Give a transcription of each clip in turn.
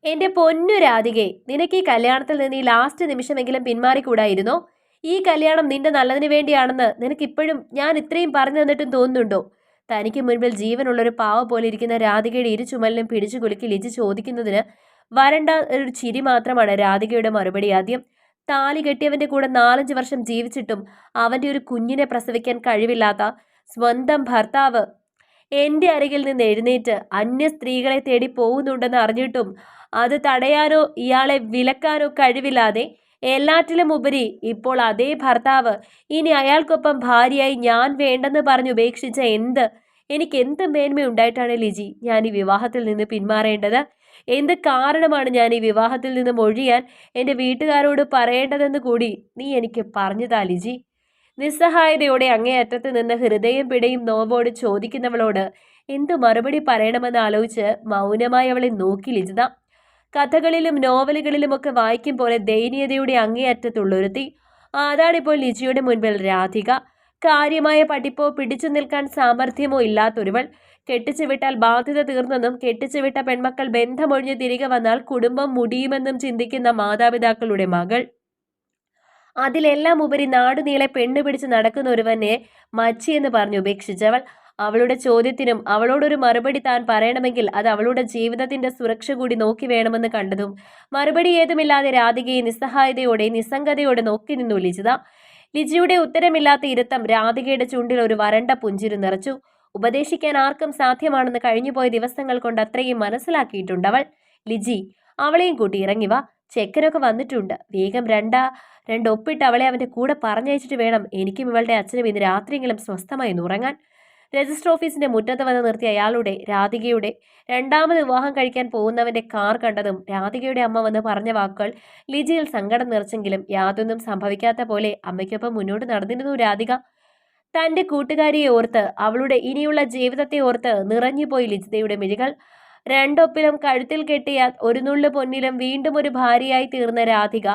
എന്റെ പൊന്നു രാധികെ, നിനക്ക് ഈ കല്യാണത്തിൽ നിന്ന് ഈ ലാസ്റ്റ് നിമിഷമെങ്കിലും പിന്മാറിക്കൂടായിരുന്നോ? ഈ കല്യാണം നിന്റെ നല്ലതിന് വേണ്ടിയാണെന്ന് നിനക്ക് ഇപ്പോഴും ഞാൻ ഇത്രയും പറഞ്ഞു തന്നിട്ടും തോന്നുന്നുണ്ടോ? തനിക്ക് മുൻപിൽ ജീവനുള്ളൊരു പാവ പോലെ ഇരിക്കുന്ന രാധികയുടെ ഇരു ചുമലിലും പിടിച്ചു കുലുക്കി ലിജി ചോദിക്കുന്നതിന് വരണ്ട ഒരു ചിരി മാത്രമാണ് രാധികയുടെ മറുപടി. ആദ്യം താലി കെട്ടിയവന്റെ കൂടെ 4-5 വർഷം ജീവിച്ചിട്ടും അവന്റെ ഒരു കുഞ്ഞിനെ പ്രസവിക്കാൻ കഴിവില്ലാത്ത സ്വന്തം ഭർത്താവ് എന്റെ അരികിൽ നിന്ന് എഴുന്നേറ്റ് അന്യ സ്ത്രീകളെ തേടി പോകുന്നുണ്ടെന്ന് അറിഞ്ഞിട്ടും അത് തടയാനോ ഇയാളെ വിലക്കാനോ കഴിവില്ലാതെ എല്ലാറ്റിലും ഉപരി ഇപ്പോൾ അതേ ഭർത്താവ് ഇനി അയാൾക്കൊപ്പം ഭാര്യയായി ഞാൻ വേണ്ടെന്ന് പറഞ്ഞു ഉപേക്ഷിച്ച എനിക്ക് എന്ത് മേന്മയുണ്ടായിട്ടാണ് ലിജി ഞാൻ ഈ വിവാഹത്തിൽ നിന്ന് പിന്മാറേണ്ടത്? എന്ത് കാരണമാണ് ഞാൻ ഈ വിവാഹത്തിൽ നിന്ന് ഒഴിയാൻ എൻ്റെ വീട്ടുകാരോട് പറയേണ്ടതെന്ന് കൂടി നീ എനിക്ക് പറഞ്ഞുതാ ലിജി. നിസ്സഹായതയോടെ അങ്ങേയറ്റത്ത് നിന്ന് ഹൃദയം പിടയും നോവോട് ചോദിക്കുന്നവളോട് എന്തു മറുപടി പറയണമെന്ന് ആലോചിച്ച് മൗനമായി അവളെ നോക്കി ലിജിത. കഥകളിലും നോവലുകളിലുമൊക്കെ വായിക്കും പോലെ ദയനീയതയുടെ അങ്ങേയറ്റത്തുള്ളൊരുത്തി. അതാണിപ്പോൾ ലിജിയുടെ മുൻപിൽ രാധിക. കാര്യമായ പഠിപ്പോ പിടിച്ചു നിൽക്കാൻ സാമർഥ്യമോ ഇല്ലാത്തൊരുവൾ. കെട്ടിച്ചു വിട്ടാൽ ബാധ്യത തീർന്നെന്നും കെട്ടിച്ചു വിട്ട പെൺമക്കൾ ബന്ധമൊഴിഞ്ഞ് തിരികെ വന്നാൽ കുടുംബം മുടിയുമെന്നും ചിന്തിക്കുന്ന മാതാപിതാക്കളുടെ മകൾ. അതിലെല്ലാം ഉപരി നാടുനീളെ പെണ്ണുപിടിച്ച് നടക്കുന്ന ഒരുവനെ മച്ചിയെന്ന് പറഞ്ഞു ഉപേക്ഷിച്ചവൾ. അവളുടെ ചോദ്യത്തിനും അവളോടൊരു മറുപടി താൻ പറയണമെങ്കിൽ അത് അവളുടെ ജീവിതത്തിന്റെ സുരക്ഷ കൂടി നോക്കി വേണമെന്ന് കണ്ടതും മറുപടി ഏതുമില്ലാതെ രാധികയെ നിസ്സഹായതയോടെ നിസ്സംഗതയോടെ നോക്കി നിന്നു ലിജിത. ലിജിയുടെ ഉത്തരമില്ലാത്ത ഇരുത്തം രാധികയുടെ ചുണ്ടിൽ ഒരു വരണ്ട പുഞ്ചിരി നിറച്ചു. ഉപദേശിക്കാൻ ആർക്കും സാധ്യമാണെന്ന് കഴിഞ്ഞുപോയ ദിവസങ്ങൾ കൊണ്ട് അത്രയും മനസ്സിലാക്കിയിട്ടുണ്ടവൾ. ലിജി, അവളെയും കൂട്ടി ഇറങ്ങി വാ, ചെക്കനൊക്കെ വന്നിട്ടുണ്ട്. വേഗം രണ്ടൊപ്പിട്ട് അവളെ അവന്റെ കൂടെ പറഞ്ഞയച്ചിട്ട് വേണം എനിക്കും ഇവളുടെ അച്ഛനും ഇന്ന് രാത്രിയെങ്കിലും സ്വസ്ഥമായി ഉറങ്ങാൻ. രജിസ്റ്റർ ഓഫീസിന്റെ മുറ്റത്ത് വന്ന് നിർത്തിയ അയാളുടെ രാധികയുടെ രണ്ടാമത് വിവാഹം കഴിക്കാൻ പോകുന്നവന്റെ കാർ കണ്ടതും രാധികയുടെ അമ്മ വന്ന് പറഞ്ഞ വാക്കുകൾ ലിജിയിൽ സങ്കടം നിറച്ചെങ്കിലും യാതൊന്നും സംഭവിക്കാത്ത പോലെ അമ്മയ്ക്കൊപ്പം മുന്നോട്ട് നടന്നിരുന്നു രാധിക. തന്റെ കൂട്ടുകാരിയെ ഓർത്ത് അവളുടെ ഇനിയുള്ള ജീവിതത്തെ ഓർത്ത് നിറഞ്ഞുപോയി ലിജിതയുടെ മിഴികൾ. രണ്ടൊപ്പിലും കഴുത്തിൽ കെട്ടിയ ഒരു നുള്ളു പൊന്നിലും വീണ്ടും ഒരു ഭാര്യയായി തീർന്ന രാധിക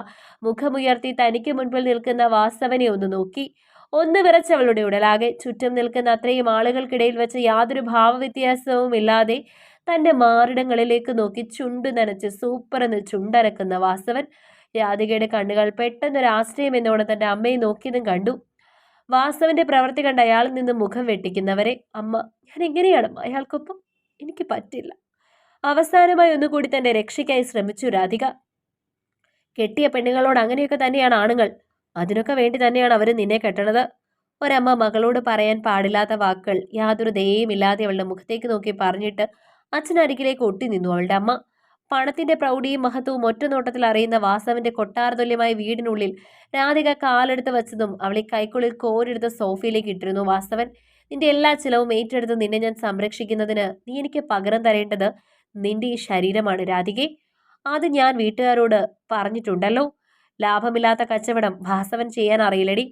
മുഖമുയർത്തി തനിക്ക് മുൻപിൽ നിൽക്കുന്ന വാസവനെ ഒന്ന് നോക്കി. ഒന്ന് വിറച്ചവളുടെ ഉടലാകെ. ചുറ്റും നിൽക്കുന്ന അത്രയും ആളുകൾക്കിടയിൽ വെച്ച് യാതൊരു ഭാവവ്യത്യാസവും ഇല്ലാതെ തന്റെ മാറിടങ്ങളിലേക്ക് നോക്കി ചുണ്ടു നനച്ച് സൂപ്പറെന്ന് ചുണ്ടനക്കുന്ന വാസവൻ. രാധികയുടെ കണ്ണുകൾ പെട്ടെന്നൊരു ആശ്രയം എന്നോണം തന്റെ അമ്മയെ നോക്കിയതും കണ്ടു. വാസവന്റെ പ്രവൃത്തി കണ്ട് അയാളിൽ നിന്ന് മുഖം വെട്ടിക്കുന്നവരെ. അമ്മ, ഞാൻ എങ്ങനെയാണ് അയാൾക്കൊപ്പം? എനിക്ക് പറ്റില്ല. അവസാനമായി ഒന്നുകൂടി തന്റെ രക്ഷയ്ക്കായി ശ്രമിച്ചു രാധിക. കെട്ടിയ പെണ്ണുങ്ങളോട് അങ്ങനെയൊക്കെ തന്നെയാണ് ആണുങ്ങൾ. അതിനൊക്കെ വേണ്ടി തന്നെയാണ് അവർ നിന്നെ കെട്ടണത്. ഒരമ്മ മകളോട് പറയാൻ പാടില്ലാത്ത വാക്കുകൾ യാതൊരു ദയയുമില്ലാതെ അവളുടെ മുഖത്തേക്ക് നോക്കി പറഞ്ഞിട്ട് അച്ഛനരികിലേക്ക് ഒട്ടി നിന്നു അവളുടെ അമ്മ. പണത്തിന്റെ പ്രൗഢിയും മഹത്വവും ഒറ്റ നോട്ടത്തിൽ അറിയുന്ന വാസവന്റെ കൊട്ടാരതുല്യമായ വീടിനുള്ളിൽ രാധിക കാലെടുത്ത് വെച്ചതും അവളെ കൈക്കുള്ളിൽ കോരെടുത്ത് സോഫയിലേക്ക് ഇട്ടിരുന്നു വാസവൻ. നിന്റെ എല്ലാ ചിലവും ഏറ്റെടുത്ത് നിന്നെ ഞാൻ സംരക്ഷിക്കുന്നതിന് നീ എനിക്ക് പകരം തരേണ്ടത് നിന്റെ ഈ ശരീരമാണ് രാധികെ. അത് ഞാൻ വീട്ടുകാരോട് പറഞ്ഞിട്ടുണ്ടല്ലോ. ലാഭമില്ലാത്ത കച്ചവടം വാസവൻ ചെയ്യാൻ അറിയില്ലടി.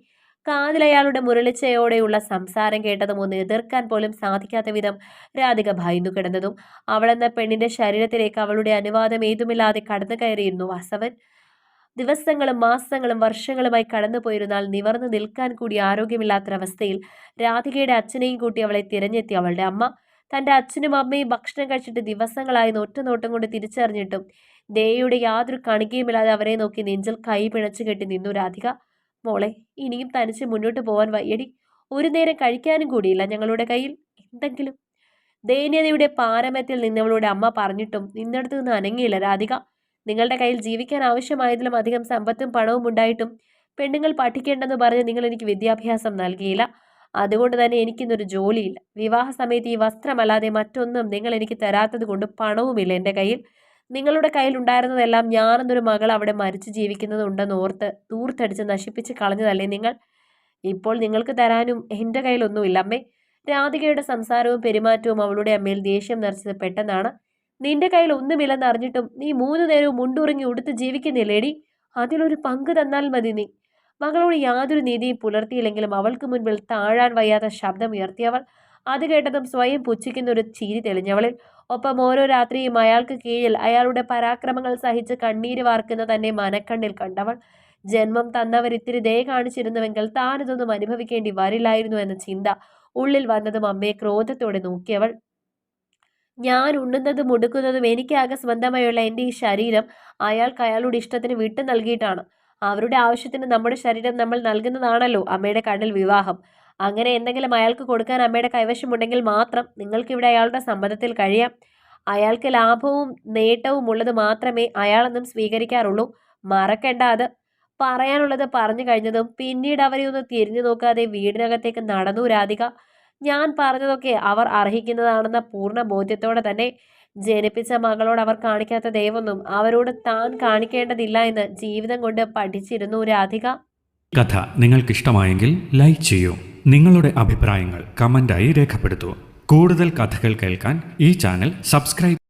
കാതിലയാളുടെ മുരളിച്ചയോടെയുള്ള സംസാരം കേട്ടതും ഒന്ന് എതിർക്കാൻ പോലും സാധിക്കാത്ത വിധം രാധിക ഭയന്നു കിടന്നതും അവളെന്ന പെണ്ണിന്റെ ശരീരത്തിലേക്ക് അവളുടെ അനുവാദം ഏതുമില്ലാതെ കടന്നു കയറിയിരുന്നു വാസവൻ. ദിവസങ്ങളും മാസങ്ങളും വർഷങ്ങളുമായി കടന്നുപോയിരുന്നാൽ നിവർന്നു നിൽക്കാൻ കൂടി ആരോഗ്യമില്ലാത്തൊരവസ്ഥയിൽ രാധികയുടെ അച്ഛനെയും കൂട്ടി അവളെ തിരഞ്ഞെത്തി അവളുടെ അമ്മ. തന്റെ അച്ഛനും അമ്മയും ഭക്ഷണം കഴിച്ചിട്ട് ദിവസങ്ങളായി ഒറ്റ നോട്ടം കൊണ്ട് തിരിച്ചറിഞ്ഞിട്ടും ദയയുടെ യാതൊരു കണികയുമില്ലാതെ അവരെ നോക്കി നെഞ്ചിൽ കൈ പിണച്ചു കെട്ടി നിന്നു രാധിക. മോളെ, ഇനിയും തനിച്ച് മുന്നോട്ട് പോവാൻ വയ്യടി. ഒരു നേരം കഴിക്കാനും കൂടിയില്ല ഞങ്ങളുടെ കയ്യിൽ. എന്തെങ്കിലും ദയനീയതയുടെ പാരമ്യത്തിൽ നിന്നവളുടെ അമ്മ പറഞ്ഞിട്ടും നിന്നെടുത്ത് നിന്ന് അനങ്ങിയില്ല രാധിക. നിങ്ങളുടെ കയ്യിൽ ജീവിക്കാൻ ആവശ്യമായതിലും അധികം സമ്പത്തും പണവും ഉണ്ടായിട്ടും പെണ്ണുങ്ങൾ പഠിക്കേണ്ടെന്ന് പറഞ്ഞ് നിങ്ങൾ എനിക്ക് വിദ്യാഭ്യാസം നൽകിയില്ല. അതുകൊണ്ട് തന്നെ എനിക്കിന്നൊരു ജോലിയില്ല. വിവാഹ സമയത്ത് ഈ വസ്ത്രമല്ലാതെ മറ്റൊന്നും നിങ്ങൾ എനിക്ക് തരാത്തത് കൊണ്ട് പണവുമില്ല എൻ്റെ കയ്യിൽ. നിങ്ങളുടെ കയ്യിൽ ഉണ്ടായിരുന്നതെല്ലാം ഞാനെന്നൊരു മകൾ അവിടെ മരിച്ചു ജീവിക്കുന്നതുണ്ടെന്ന് ഓർത്ത് ദൂർത്തടിച്ച് നശിപ്പിച്ച് കളഞ്ഞതല്ലേ നിങ്ങൾ? ഇപ്പോൾ നിങ്ങൾക്ക് തരാനും എൻ്റെ കയ്യിലൊന്നുമില്ല അമ്മേ. രാധികയുടെ സംസാരവും പെരുമാറ്റവും അവളുടെ അമ്മയിൽ ദേഷ്യം നിറച്ചത് പെട്ടെന്നാണ്. നിന്റെ കയ്യിൽ ഒന്നുമില്ലെന്ന് അറിഞ്ഞിട്ടും നീ 3 നേരവും മുണ്ടുറങ്ങി ഉടുത്ത് ജീവിക്കുന്നില്ലേടി? അതിലൊരു പങ്ക് തന്നാൽ മതി നീ. മകളോട് യാതൊരു നീതിയും പുലർത്തിയില്ലെങ്കിലും അവൾക്ക് മുൻപിൽ താഴാൻ വയ്യാത്ത ശബ്ദം ഉയർത്തിയവൾ. അത് കേട്ടതും സ്വയം പുച്ഛിക്കുന്ന ഒരു ചിരി തെളിഞ്ഞവളിൽ. ഒപ്പം ഓരോ രാത്രിയും അയാൾക്ക് കീഴിൽ അയാളുടെ പരാക്രമങ്ങൾ സഹിച്ച് കണ്ണീര് വാർക്കുന്ന തന്നെ മനക്കണ്ണിൽ കണ്ടവൾ. ജന്മം തന്നവരിത്തിരി ദയ കാണിച്ചിരുന്നുവെങ്കിൽ താനിതൊന്നും അനുഭവിക്കേണ്ടി വരില്ലായിരുന്നു എന്ന ചിന്ത ഉള്ളിൽ വന്നതും അമ്മയെ ക്രോധത്തോടെ നോക്കിയവൾ. ഞാൻ ഉണ്ണുന്നതും ഉടുക്കുന്നതും എനിക്കാകെ സ്വന്തമായുള്ള എൻ്റെ ഈ ശരീരം അയാൾക്ക് അയാളുടെ ഇഷ്ടത്തിന് വിട്ടു നൽകിയിട്ടാണ്. അവരുടെ ആവശ്യത്തിന് നമ്മുടെ ശരീരം നമ്മൾ നൽകുന്നതാണല്ലോ അമ്മയുടെ കണ്ണിൽ വിവാഹം. അങ്ങനെ എന്തെങ്കിലും അയാൾക്ക് കൊടുക്കാൻ അമ്മയുടെ കൈവശമുണ്ടെങ്കിൽ മാത്രം നിങ്ങൾക്കിവിടെ അയാളുടെ സമ്മതത്തിൽ കഴിയാം. അയാൾക്ക് ലാഭവും നേട്ടവും ഉള്ളത് മാത്രമേ അയാളൊന്നും സ്വീകരിക്കാറുള്ളൂ. മറക്കണ്ട അത്. പറയാനുള്ളത് പറഞ്ഞു കഴിഞ്ഞതും പിന്നീട് അവരെ ഒന്ന് തിരിഞ്ഞു നോക്കാതെ വീടിനകത്തേക്ക് നടന്നു രാധിക. ഞാൻ പറഞ്ഞതൊക്കെ അവർ അർഹിക്കുന്നതാണെന്ന പൂർണ്ണ ബോധ്യത്തോടെ തന്നെ. ജനിപ്പിച്ച മകളോട് അവർ കാണിക്കാത്ത ദയവൊന്നും അവരോട് താൻ കാണിക്കേണ്ടതില്ല എന്ന് ജീവിതം കൊണ്ട് പഠിച്ചിരുന്നു രാധിക. കഥ നിങ്ങൾക്കിഷ്ടമായെങ്കിൽ ലൈക്ക് ചെയ്യൂ. നിങ്ങളുടെ അഭിപ്രായങ്ങൾ കമൻ്റായി രേഖപ്പെടുത്തൂ. കൂടുതൽ കഥകൾ കേൾക്കാൻ ഈ ചാനൽ സബ്സ്ക്രൈബ്